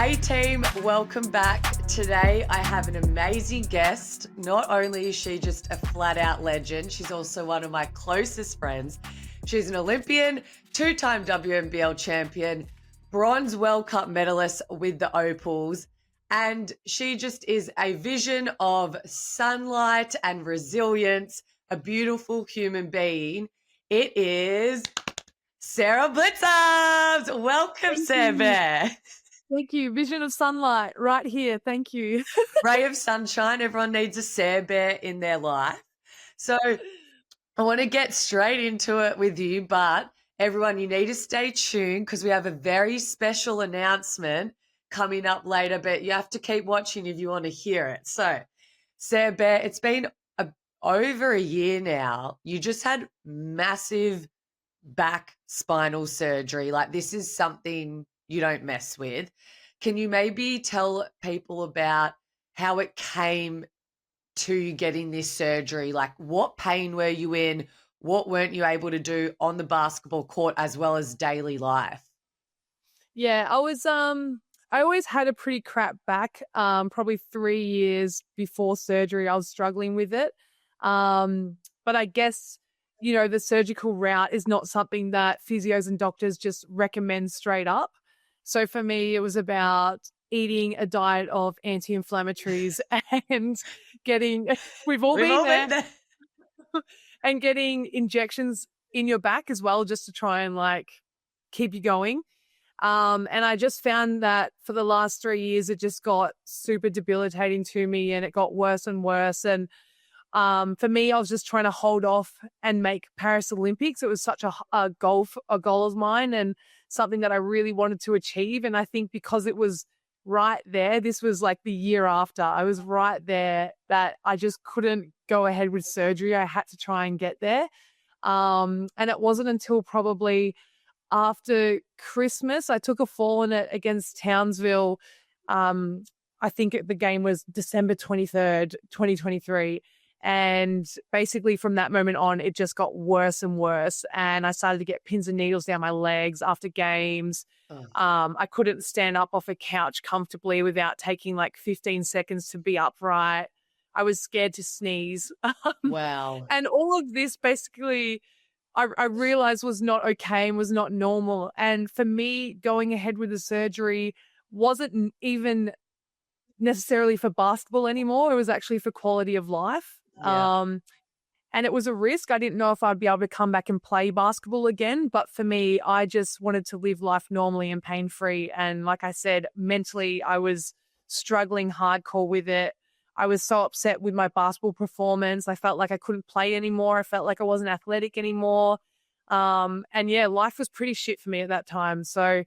Hey team, welcome back. Today I have an amazing guest. Not only is she just a flat out legend, she's also one of my closest friends. She's an Olympian, two-time WNBL champion, bronze World Cup medalist with the Opals, and she just is a vision of sunlight and resilience, a beautiful human being. It is Sara Blicavs. Welcome, Sarah. Thank you. Vision of sunlight right here. Thank you. Ray of sunshine. Everyone needs a Sarah Bear in their life. So I want to get straight into it with you, but everyone, you need to stay tuned because we have a very special announcement coming up later, but you have to keep watching if you want to hear it. So, Sarah Bear, it's been over a year now. You just had massive back spinal surgery. Like, this is something you don't mess with. Can you maybe tell people about how it came to you getting this surgery? Like, what pain were you in? What weren't you able to do on the basketball court as well as daily life? Yeah, I always had a pretty crap back. Probably 3 years before surgery, I was struggling with it. But I guess, the surgical route is not something that physios and doctors just recommend straight up. So for me, it was about eating a diet of anti-inflammatories and we've all been there, and getting injections in your back as well, just to try and keep you going. And I just found that for the last 3 years, it just got super debilitating to me and it got worse and worse. And for me, I was just trying to hold off and make Paris Olympics. It was such a goal of mine and something that I really wanted to achieve. And I think because it was right there, this was like the year after, I was right there, that I just couldn't go ahead with surgery. I had to try and get there. And it wasn't until probably after Christmas, I took a fall in it against Townsville. I think the game was December 23rd, 2023. And basically from that moment on, it just got worse and worse. And I started to get pins and needles down my legs after games. Oh. I couldn't stand up off a couch comfortably without taking 15 seconds to be upright. I was scared to sneeze. Wow. And all of this basically I realized was not okay and was not normal. And for me, going ahead with the surgery wasn't even necessarily for basketball anymore. It was actually for quality of life. Yeah. And it was a risk. I didn't know if I'd be able to come back and play basketball again. But for me, I just wanted to live life normally and pain-free. And like I said, mentally, I was struggling hardcore with it. I was so upset with my basketball performance. I felt like I couldn't play anymore. I felt like I wasn't athletic anymore. And yeah, life was pretty shit for me at that time. So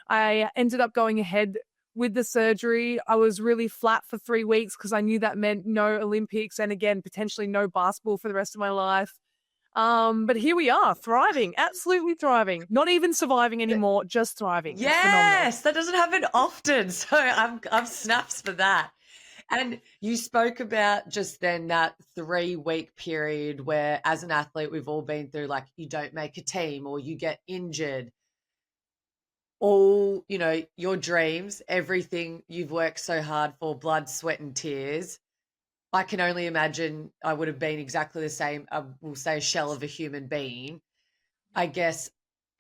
I ended up going ahead with the surgery. I was really flat for 3 weeks because I knew that meant no Olympics and again, potentially no basketball for the rest of my life. But here we are, thriving, absolutely thriving, not even surviving anymore, just thriving. Yes, that doesn't happen often. So I'm snaps for that. And you spoke about just then that 3-week period where as an athlete, we've all been through, like, you don't make a team or you get injured. All, your dreams, everything you've worked so hard for, blood, sweat, and tears. I can only imagine I would have been exactly the same, we'll say, a shell of a human being. I guess,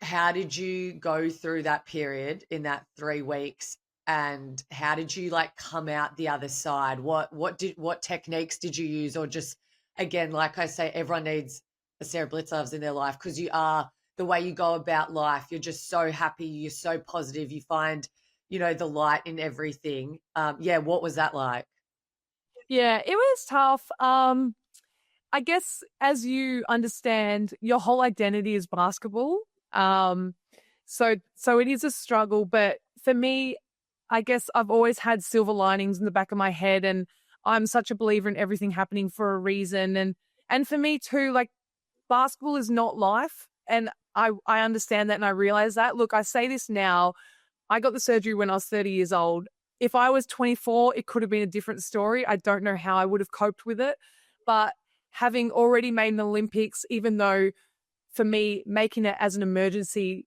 how did you go through that period in that 3 weeks? And how did you come out the other side? What techniques did you use? Or just, again, like I say, everyone needs a Sara Blicavs in their life because you are the way you go about life. You're just so happy. You're so positive. You find, the light in everything. What was that like? Yeah, it was tough. I guess as you understand, your whole identity is basketball. So it is a struggle, but for me, I guess I've always had silver linings in the back of my head, and I'm such a believer in everything happening for a reason. And for me too, basketball is not life. And I understand that and I realize that. Look, I say this now. I got the surgery when I was 30 years old. If I was 24, it could have been a different story. I don't know how I would have coped with it. But having already made an Olympics, even though for me, making it as an emergency,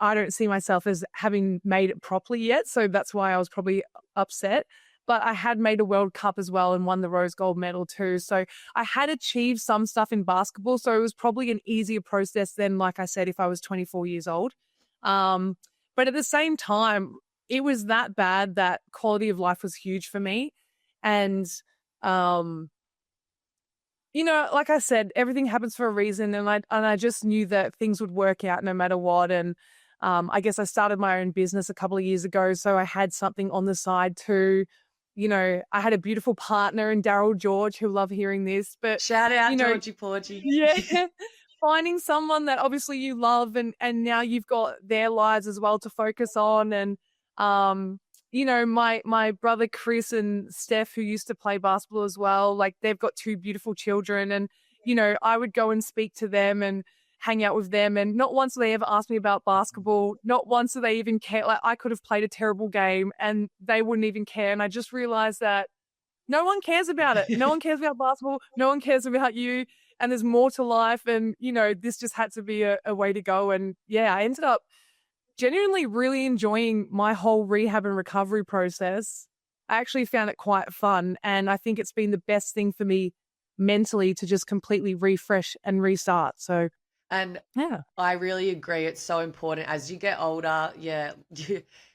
I don't see myself as having made it properly yet. So that's why I was probably upset. But I had made a World Cup as well and won the rose gold medal too. So I had achieved some stuff in basketball. So it was probably an easier process than, like I said, if I was 24 years old. Um, but at the same time, it was that bad that quality of life was huge for me. And, um, like I said, everything happens for a reason, and I just knew that things would work out no matter what. And I guess I started my own business a couple of years ago, so I had something on the side too. I had a beautiful partner in Daryl George who love hearing this, but Shout out you know, Georgie Porgy. yeah, finding someone that obviously you love, and now you've got their lives as well to focus on. And um my brother Chris and Steph, who used to play basketball as well, like they've got two beautiful children. And I would go and speak to them and hang out with them, and not once do they ever ask me about basketball. Not once do they even care. Like, I could have played a terrible game and they wouldn't even care. And I just realized that no one cares about it. No one cares about basketball. No one cares about you. And there's more to life. And, this just had to be a way to go. And yeah, I ended up genuinely really enjoying my whole rehab and recovery process. I actually found it quite fun. And I think it's been the best thing for me mentally to just completely refresh and restart. So, And yeah. I really agree. It's so important as you get older. Yeah,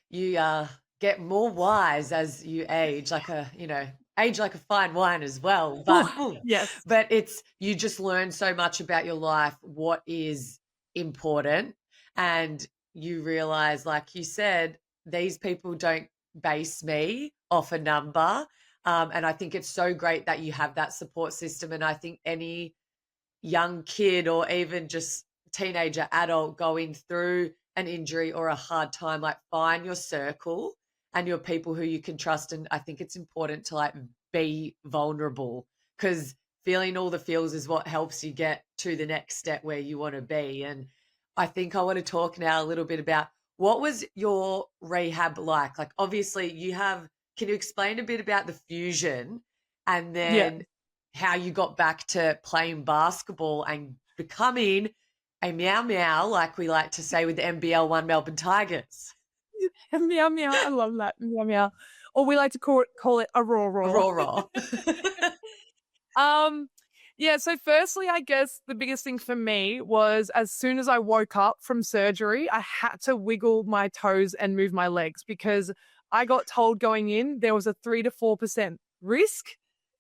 you get more wise as you age, age like a fine wine as well. But Oh, yes. but it's you just learn so much about your life, what is important, and you realize, like you said, these people don't base me off a number. And I think it's so great that you have that support system. And I think any young kid or even just teenager, adult going through an injury or a hard time, like find your circle and your people who you can trust. And I think it's important to like be vulnerable, because feeling all the feels is what helps you get to the next step where you want to be. And I think I want to talk now a little bit about what was your rehab like? Like, obviously can you explain a bit about the fusion and Yeah. then how you got back to playing basketball and becoming a meow meow, like we like to say with the NBL One Melbourne Tigers? Meow, meow. I love that. Meow, meow. Or we like to call it a raw, raw. Raw, raw. Um, yeah, so firstly, I guess the biggest thing for me was as soon as I woke up from surgery, I had to wiggle my toes and move my legs, because I got told going in there was a 3 to 4% risk,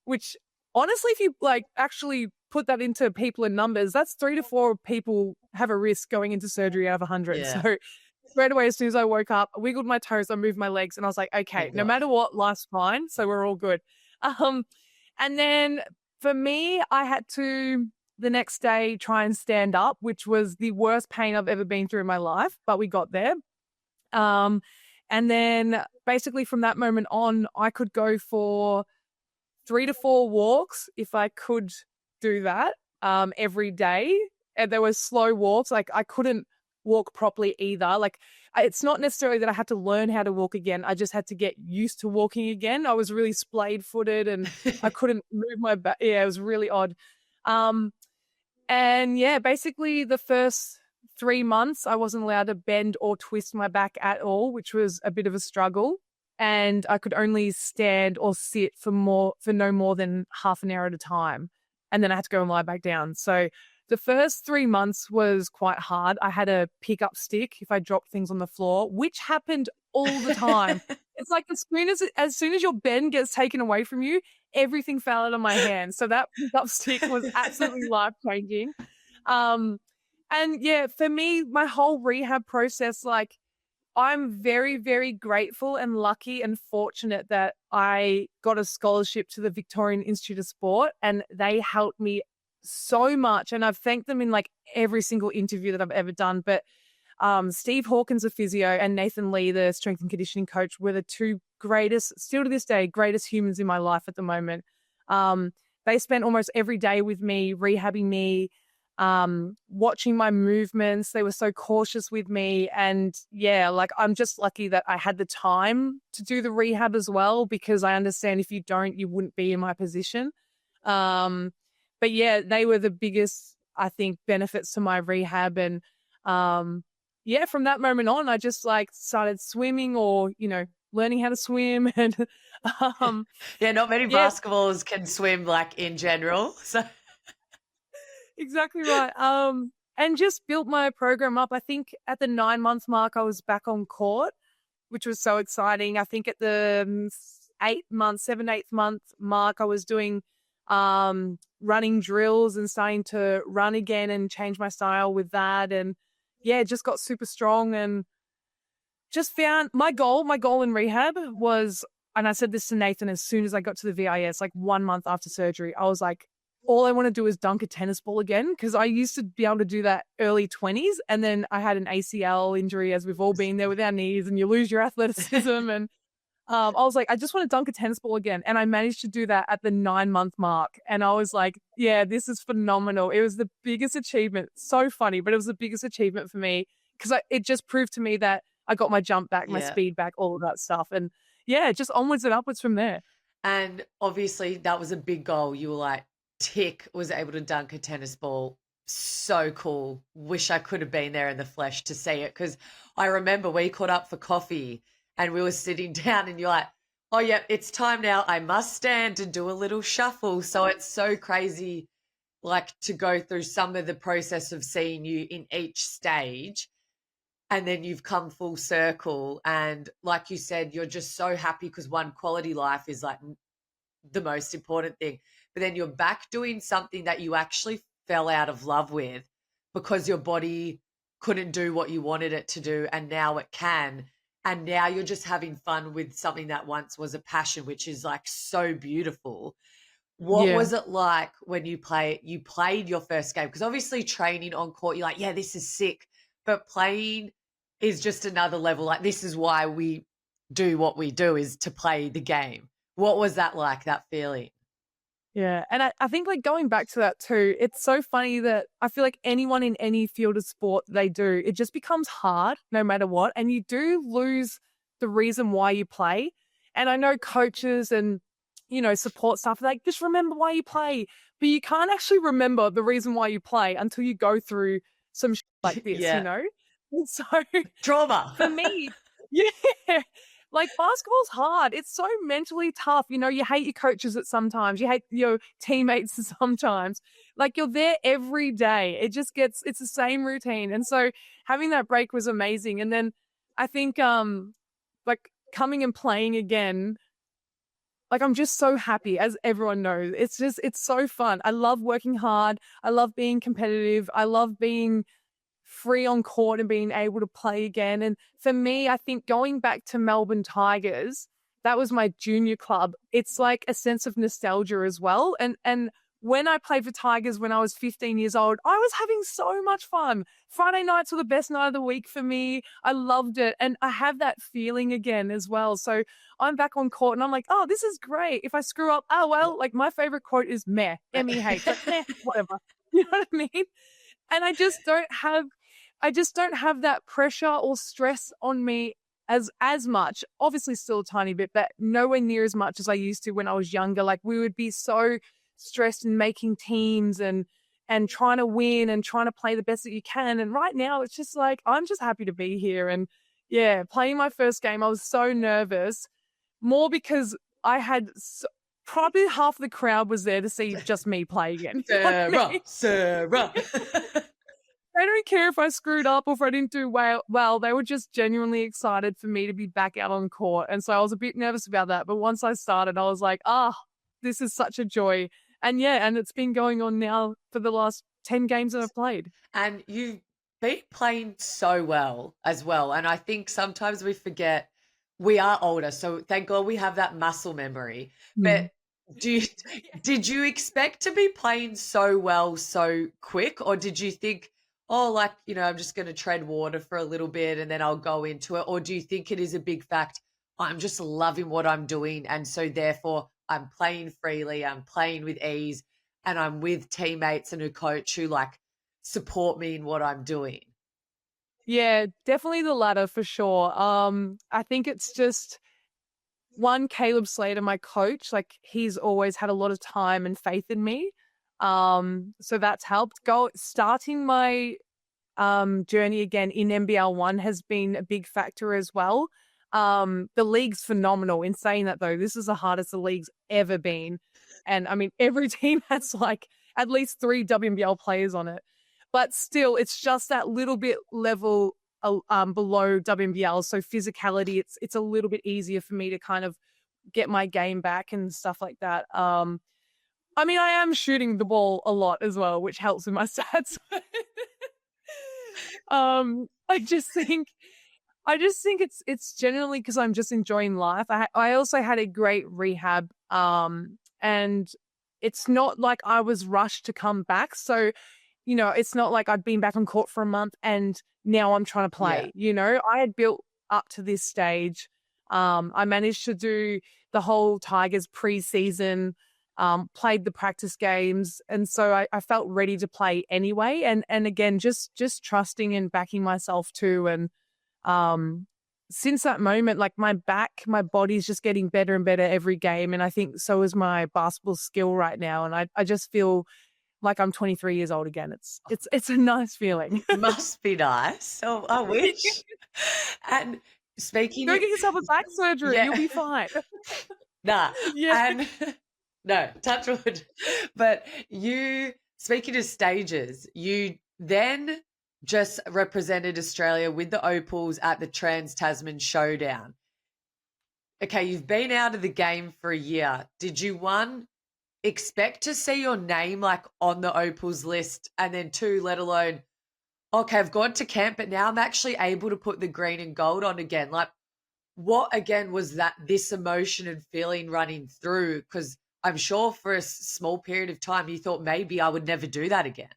which honestly, if you like actually put that into people in numbers, that's 3 to 4 people have a risk going into surgery out of 100. Yeah. So straight away, as soon as I woke up, I wiggled my toes, I moved my legs, and I was like, okay, Thank no God. matter what, life's fine. So we're all good. And then for me, I had to the next day try and stand up, which was the worst pain I've ever been through in my life, but we got there. And then basically from that moment on, I could go for 3 to 4 walks if I could do that every day. And there were slow walks. Like, I couldn't walk properly either. Like, it's not necessarily that I had to learn how to walk again. I just had to get used to walking again. I was really splayed footed and I couldn't move my back. Yeah, it was really odd. Um, and yeah, basically the first 3 months, I wasn't allowed to bend or twist my back at all, which was a bit of a struggle. And I could only stand or sit for no more than half an hour at a time. And then I had to go and lie back down. So the first 3 months was quite hard. I had a pick up stick if I dropped things on the floor, which happened all the time. It's like as soon as your bend gets taken away from you, everything fell out of my hand. So that pick-up stick was absolutely life-changing. And yeah, for me, my whole rehab process, like, I'm very, very grateful and lucky and fortunate that I got a scholarship to the Victorian Institute of Sport, and they helped me so much. And I've thanked them in like every single interview that I've ever done. But Steve Hawkins, the physio, and Nathan Lee, the strength and conditioning coach, were the two greatest, still to this day, greatest humans in my life at the moment. They spent almost every day with me, rehabbing me, watching my movements. They were so cautious with me. And yeah, like, I'm just lucky that I had the time to do the rehab as well, because I understand if you don't, you wouldn't be in my position. But yeah, they were the biggest, I think, benefits to my rehab. And yeah, from that moment on, I just like started swimming or, learning how to swim and um Yeah, not many yeah, basketballers can swim like in general. So exactly right. And just built my program up. I think at the 9-month mark I was back on court, which was so exciting. I think at the 8 month, 7, 8th month mark I was doing running drills and starting to run again and change my style with that, and yeah, just got super strong and just found my goal in rehab was, and I said this to Nathan as soon as I got to the VIS, like 1 month after surgery, I was like, all I want to do is dunk a tennis ball again. Cause I used to be able to do that early 20s. And then I had an ACL injury, as we've all been there with our knees, and you lose your athleticism. And I was like, I just want to dunk a tennis ball again. And I managed to do that at the 9-month mark. And I was like, yeah, this is phenomenal. It was the biggest achievement. So funny, but it was the biggest achievement for me because it just proved to me that I got my jump back, my yeah. speed back, all of that stuff. And yeah, just onwards and upwards from there. And obviously that was a big goal. You were like, tick, was able to dunk a tennis ball. So cool. Wish I could have been there in the flesh to see it. Because I remember we caught up for coffee and we were sitting down and you're like, oh, yeah, it's time now. I must stand and do a little shuffle. So it's so crazy, like to go through some of the process of seeing you in each stage. And then you've come full circle. And like you said, you're just so happy because one, quality life is like the most important thing. But then you're back doing something that you actually fell out of love with because your body couldn't do what you wanted it to do. And now it can. And now you're just having fun with something that once was a passion, which is like so beautiful. What Yeah. was it like when you played your first game? Because obviously training on court, you're like, yeah, this is sick. But playing is just another level. Like this is why we do what we do, is to play the game. What was that like, that feeling? Yeah. And I think like going back to that too, it's so funny that I feel like anyone in any field of sport they do, it just becomes hard no matter what. And you do lose the reason why you play. And I know coaches and, support staff are like, just remember why you play. But you can't actually remember the reason why you play until you go through some like this, Yeah. And so Trauma. for me, yeah, like basketball's hard. It's so mentally tough. You hate your coaches at sometimes. You hate your teammates sometimes. Like you're there every day. It's the same routine. And so having that break was amazing. And then I think like coming and playing again, like I'm just so happy, as everyone knows. It's so fun. I love working hard. I love being competitive. I love being free on court and being able to play again. And for me, I think going back to Melbourne Tigers, that was my junior club. It's like a sense of nostalgia as well. And when I played for Tigers when I was 15 years old, I was having so much fun. Friday nights were the best night of the week for me. I loved it. And I have that feeling again as well. So I'm back on court and I'm like, oh, this is great. If I screw up, oh, well, like my favorite quote is meh, M-E-H, like meh, whatever. You know what I mean? And I just don't have that pressure or stress on me as much. Obviously still a tiny bit, but nowhere near as much as I used to when I was younger. Like we would be so stressed in making teams and trying to win and trying to play the best that you can. And right now it's just like I'm just happy to be here. And yeah, playing my first game, I was so nervous, more because I had probably half the crowd was there to see just me play again. You know what I Sarah, mean? Sarah. They don't care if I screwed up or if I didn't do well. They were just genuinely excited for me to be back out on court. And so I was a bit nervous about that. But once I started, I was like, this is such a joy. And yeah, and it's been going on now for the last 10 games that I've played. And you've been playing so well as well. And I think sometimes we forget we are older. So thank God we have that muscle memory. Mm. But do you, did you expect to be playing so well so quick? Or did you think, oh, like, I'm just going to tread water for a little bit and then I'll go into it? Or do you think it is a big fact? I'm just loving what I'm doing. And so therefore I'm playing freely, I'm playing with ease, and I'm with teammates and a coach who like support me in what I'm doing. Yeah, definitely the latter for sure. I think it's just one, Caleb Slater, my coach, like he's always had a lot of time and faith in me. So that's helped. Starting my journey again in NBL 1 has been a big factor as well. The league's phenomenal. In saying that, though, this is the hardest the league's ever been. And I mean, every team has like at least 3 WNBL players on it. But still, it's just that little bit level below WNBL. So physicality, it's a little bit easier for me to kind of get my game back and stuff like that. I mean, I am shooting the ball a lot as well, which helps with my stats. I just think it's generally because I'm just enjoying life. I also had a great rehab, and it's not like I was rushed to come back. So, it's not like I'd been back on court for a month and now I'm trying to play. I had built up to this stage. I managed to do the whole Tigers preseason, played the practice games, and so I felt ready to play anyway. And again, just trusting and backing myself too. And since that moment, like my body's just getting better and better every game. And I think so is my basketball skill right now. And I just feel like I'm 23 years old again. It's a nice feeling. Must be nice. Oh, I wish. And speaking Go of, get yourself a back surgery. Yeah. You'll be fine. nah, Yeah. and no, touch wood. But speaking of stages, you then just represented Australia with the Opals at the Trans-Tasman Showdown. Okay, you've been out of the game for a year. Did you, one, expect to see your name like on the Opals list, and then two, let alone, okay, I've gone to camp, but now I'm actually able to put the green and gold on again? Like, what again was this emotion and feeling running through? Because I'm sure for a small period of time you thought maybe I would never do that again.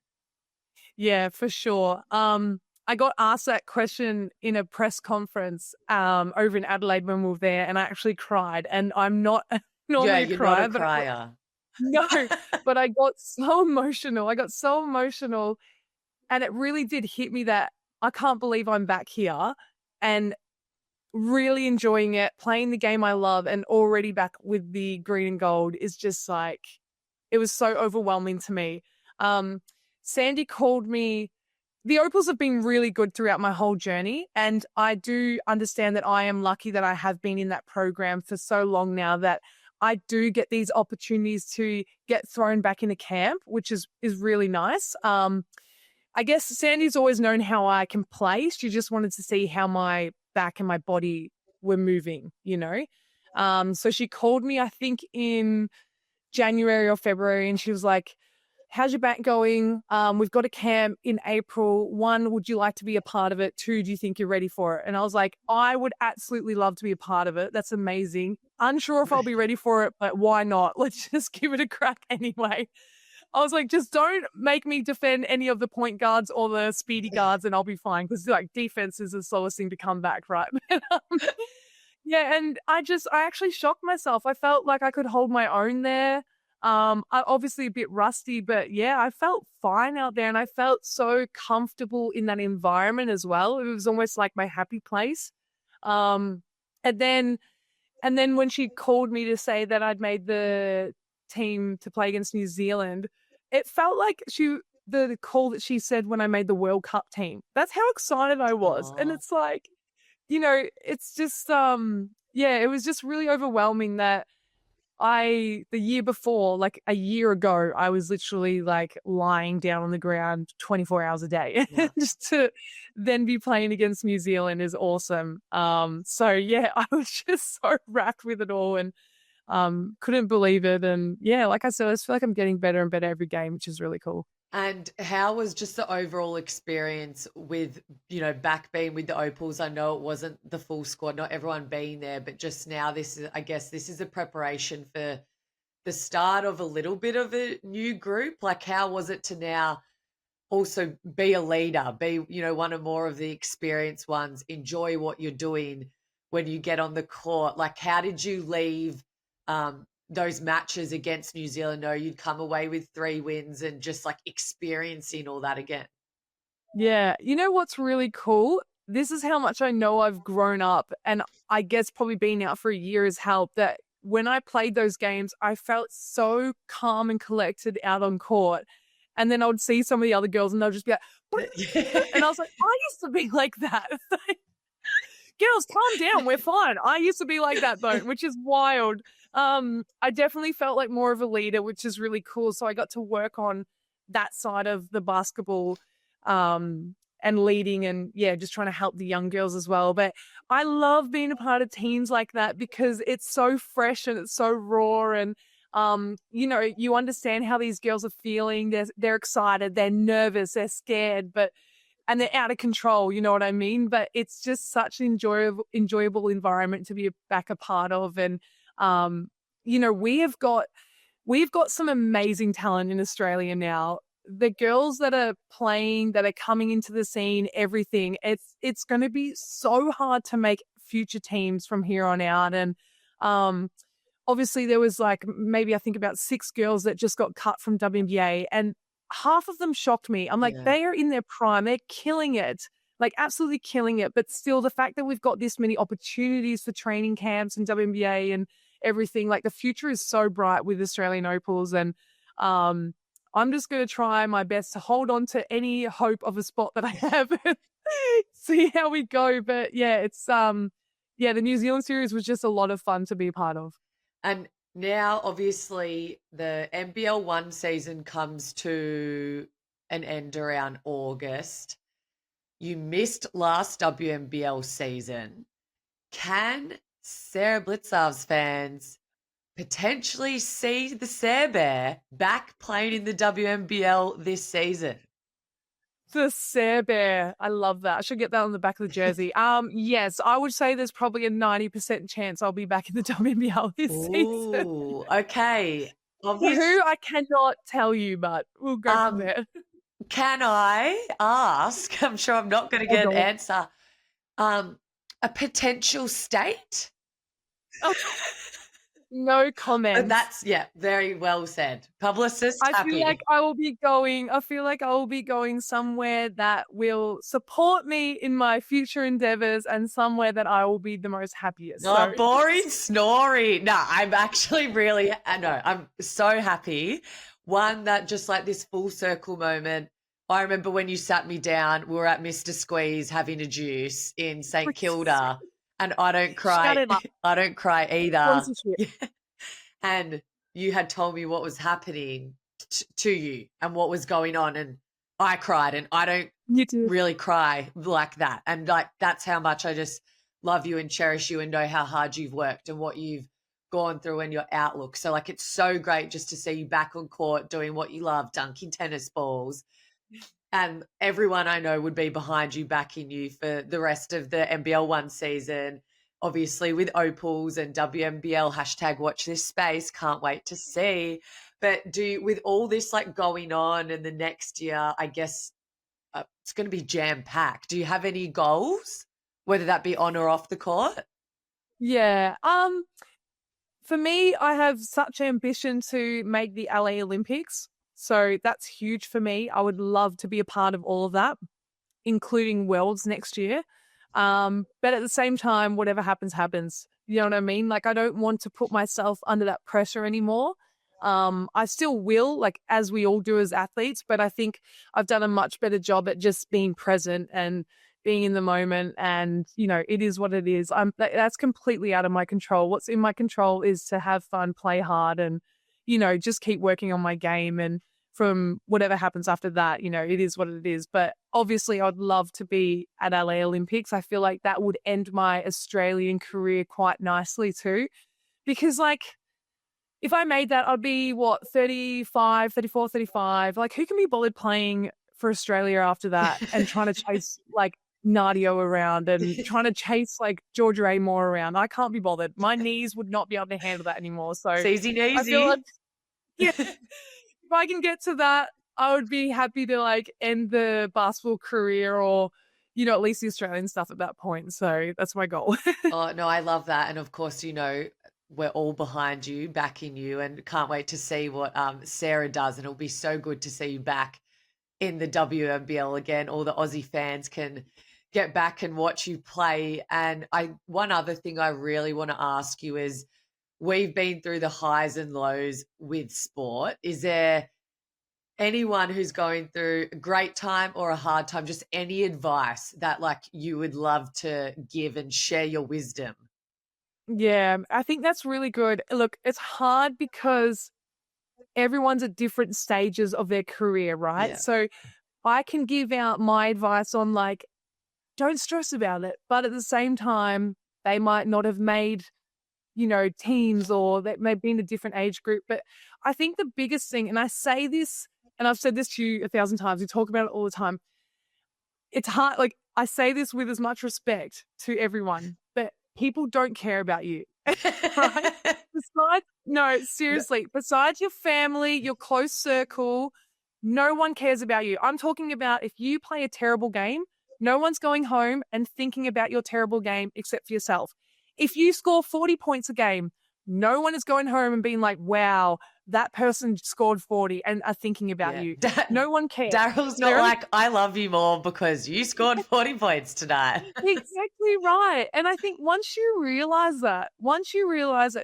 Yeah, for sure. I got asked that question in a press conference over in Adelaide when we were there, and I actually cried. And I'm not normally You're a crier, not a crier. no, but I got so emotional. And it really did hit me that I can't believe I'm back here and really enjoying it, playing the game I love, and already back with the green and gold is just like, it was so overwhelming to me. Sandy called me. The Opals have been really good throughout my whole journey, and I do understand that I am lucky that I have been in that program for so long now that I do get these opportunities to get thrown back into camp, which is really nice. I guess Sandy's always known how I can play. She just wanted to see how my back and my body were moving, So she called me, I think, in January or February, and she was like, how's your back going? We've got a camp in April. 1, would you like to be a part of it? 2, do you think you're ready for it? And I was like, I would absolutely love to be a part of it. That's amazing. Unsure if I'll be ready for it, but why not? Let's just give it a crack anyway. I was like, just don't make me defend any of the point guards or the speedy guards and I'll be fine. Because like defense is the slowest thing to come back, right? Yeah, and I actually shocked myself. I felt like I could hold my own there. I obviously a bit rusty, but yeah, I felt fine out there and I felt so comfortable in that environment as well. It was almost like my happy place. And then when she called me to say that I'd made the team to play against New Zealand, it felt like the call that she said when I made the World Cup team. That's how excited I was. Aww. And it's like, it's just it was just really overwhelming that the year before, like a year ago, I was literally like lying down on the ground 24 hours a day. Yeah. Just to then be playing against New Zealand is awesome. So yeah, I was just so wrapped with it all and couldn't believe it. And yeah, like I said, I just feel like I'm getting better and better every game, which is really cool. And how was just the overall experience with, back being with the Opals? I know it wasn't the full squad, not everyone being there, but just now this is a preparation for the start of a little bit of a new group. Like, how was it to now also be a leader, be, one of more of the experienced ones, enjoy what you're doing when you get on the court? Like, how did you leave those matches against New Zealand? No, you'd come away with 3 wins and just like experiencing all that again. Yeah. You know what's really cool? This is how much I know I've grown up. And I guess probably being out for a year has helped that when I played those games, I felt so calm and collected out on court. And then I would see some of the other girls and they'll just be like, and I was like, I used to be like that. Girls, calm down. We're fine. I used to be like that though, which is wild. I definitely felt like more of a leader, which is really cool. So I got to work on that side of the basketball, and leading and yeah, just trying to help the young girls as well. But I love being a part of teams like that because it's so fresh and it's so raw and you understand how these girls are feeling. They're excited, they're nervous, they're scared, and they're out of control, you know what I mean? But it's just such an enjoyable environment to be back a part of. And we've got some amazing talent in Australia now. The girls that are playing, that are coming into the scene, everything, it's going to be so hard to make future teams from here on out. And obviously there was like maybe I think about 6 girls that just got cut from WNBA, and half of them shocked me. I'm like, Yeah. they are in their prime, they're killing it, like absolutely killing it. But still, the fact that we've got this many opportunities for training camps and WNBA and everything, like the future is so bright with Australian Opals. And I'm just going to try my best to hold on to any hope of a spot that I have and see how we go. But yeah, it's the New Zealand series was just a lot of fun to be a part of. And now, obviously, the NBL 1 season comes to an end around August. You missed last WNBL season. Can Sara Blicavs fans potentially see the Sare Bear back playing in the WNBL this season? The Sare Bear. I love that. I should get that on the back of the jersey. Yes, I would say there's probably a 90% chance I'll be back in the WNBL this season. Ooh, okay. Who I cannot tell you, but we'll go from there. Can I ask? I'm sure I'm not going to get an answer. A potential state? Oh, no comments. That's very well said. Publicist I happy. feel like I will be going somewhere that will support me in my future endeavors and somewhere that I will be the most happiest. Oh, So. boring story. No, I'm actually really, I'm so happy. One that just like this full circle moment. I remember when you sat me down, we were at Mr. Squeeze having a juice in St. Kilda, and I don't cry. Shut it up. I don't cry either. Sponsorship. Yeah. And you had told me what was happening to you and what was going on, and I cried, and I don't really cry like that. And like that's how much I just love you and cherish you and know how hard you've worked and what you've gone through and your outlook. So like it's so great just to see you back on court doing what you love, dunking tennis balls. And everyone I know would be behind you, backing you for the rest of the NBL 1 season. Obviously with Opals and WNBL # watch this space. Can't wait to see. But with all this like going on in the next year, I guess it's going to be jam-packed. Do you have any goals, whether that be on or off the court? Yeah. For me, I have such ambition to make the LA Olympics. So that's huge for me. I would love to be a part of all of that, including Worlds next year. But at the same time, whatever happens, happens. You know what I mean? Like, I don't want to put myself under that pressure anymore. I still will, like, as we all do as athletes, but I think I've done a much better job at just being present and being in the moment. And, it is what it is. That's completely out of my control. What's in my control is to have fun, play hard, and, just keep working on my game. And from whatever happens after that, it is what it is. But obviously I'd love to be at LA Olympics. I feel like that would end my Australian career quite nicely too. Because like, if I made that, I'd be 35, 34, 35. Like, who can be bothered playing for Australia after that and trying to chase like Nadio around and trying to chase like Georgia Amore around? I can't be bothered. My knees would not be able to handle that anymore. So It's easy. I feel like, if I can get to that, I would be happy to like end the basketball career or, at least the Australian stuff at that point. So that's my goal. Oh, no, I love that. And of course, we're all behind you, backing you, and can't wait to see what Sara does. And it'll be so good to see you back in the WNBL again. All the Aussie fans can get back and watch you play. And one other thing I really want to ask you is, we've been through the highs and lows with sport. Is there anyone who's going through a great time or a hard time, just any advice that like you would love to give and share your wisdom. Yeah, I think that's really good. Look, it's hard because everyone's at different stages of their career, right? Yeah. So I can give out my advice on like, don't stress about it. But at the same time, they might not have made, teams or they may have been a different age group. But I think the biggest thing, and I say this, and I've said this to you 1,000 times, we talk about it all the time. It's hard. Like I say this with as much respect to everyone, but people don't care about you. Right? No, seriously, besides your family, your close circle, no one cares about you. I'm talking about if you play a terrible game, no one's going home and thinking about your terrible game except for yourself. If you score 40 points a game, no one is going home and being like, wow, that person scored 40 and are thinking about Yeah. you. No one cares. Daryl's not like, I love you more because you scored 40 points tonight. Exactly right. And I think once you realize that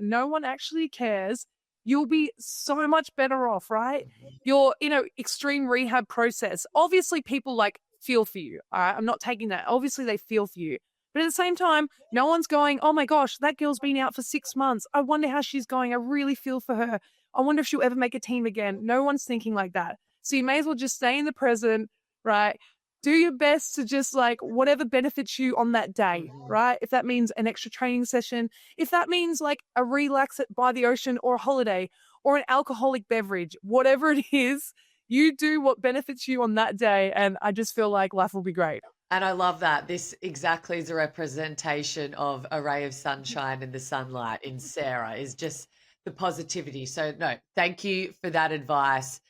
no one actually cares, you'll be so much better off, right? Your, extreme rehab process. Obviously, people like feel for you. All right. I'm not taking that. Obviously, they feel for you. But at the same time, no one's going, oh my gosh, that girl's been out for 6 months. I wonder how she's going. I really feel for her. I wonder if she'll ever make a team again. No one's thinking like that. So you may as well just stay in the present, right? Do your best to just like whatever benefits you on that day, right? If that means an extra training session, if that means like a relax by the ocean or a holiday or an alcoholic beverage, whatever it is, you do what benefits you on that day. And I just feel like life will be great. And I love that. This exactly is a representation of a ray of sunshine in the sunlight in Sarah, is just the positivity. So, no, thank you for that advice.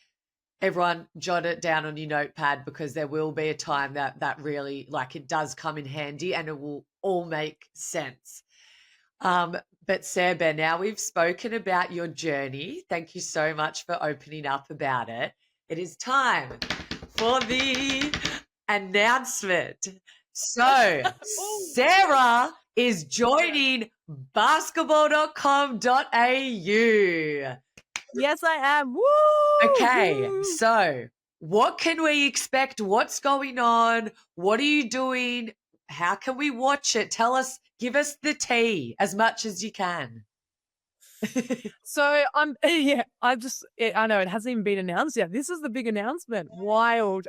Everyone jot it down on your notepad because there will be a time that really, like, it does come in handy and it will all make sense. But Sarah, now we've spoken about your journey. Thank you so much for opening up about it. It is time for the announcement. So, Sarah is joining basketball.com.au. Yes, I am. Woo! Okay, so what can we expect? What's going on? What are you doing? How can we watch it? Tell us, give us the tea as much as you can. So I know it hasn't even been announced yet. This is the big announcement. Wild.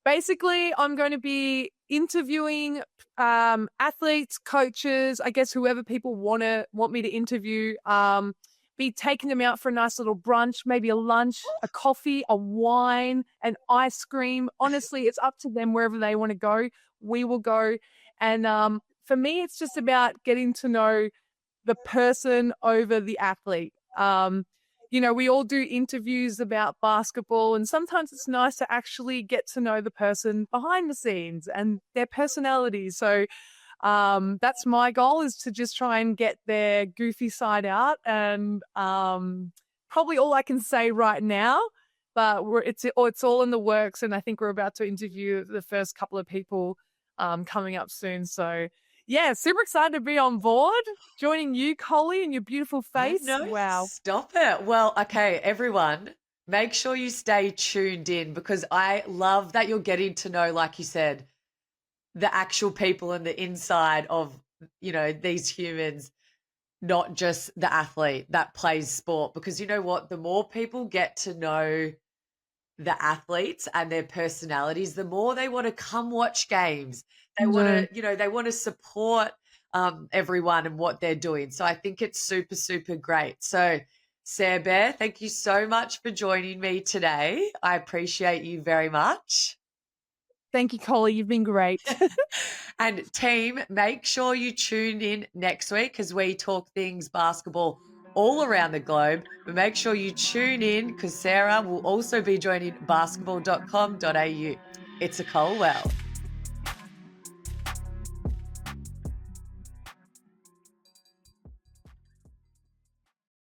Basically, I'm going to be interviewing athletes, coaches, I guess whoever people want me to interview. Be taking them out for a nice little brunch, maybe a lunch, a coffee, a wine, an ice cream. Honestly, it's up to them wherever they want to go. We will go. And for me, it's just about getting to know the person over the athlete. We all do interviews about basketball, and sometimes it's nice to actually get to know the person behind the scenes and their personality. So that's my goal, is to just try and get their goofy side out, and probably all I can say right now. But it's all in the works, and I think we're about to interview the first couple of people coming up soon. So yeah, super excited to be on board, joining you, Coley, and your beautiful face. No, Wow. stop it. Well, okay, everyone, make sure you stay tuned in because I love that you're getting to know, like you said, the actual people and the inside of, these humans, not just the athlete that plays sport. Because you know what? The more people get to know the athletes and their personalities, the more they want to come watch games. They want to, they want to support everyone and what they're doing. So I think it's super, super great. So Sarah, thank you so much for joining me today. I appreciate you very much. Thank you, Coley. You've been great. And team, make sure you tune in next week as we talk things basketball all around the globe. But make sure you tune in because Sarah will also be joining basketball.com.au. It's a Colwell.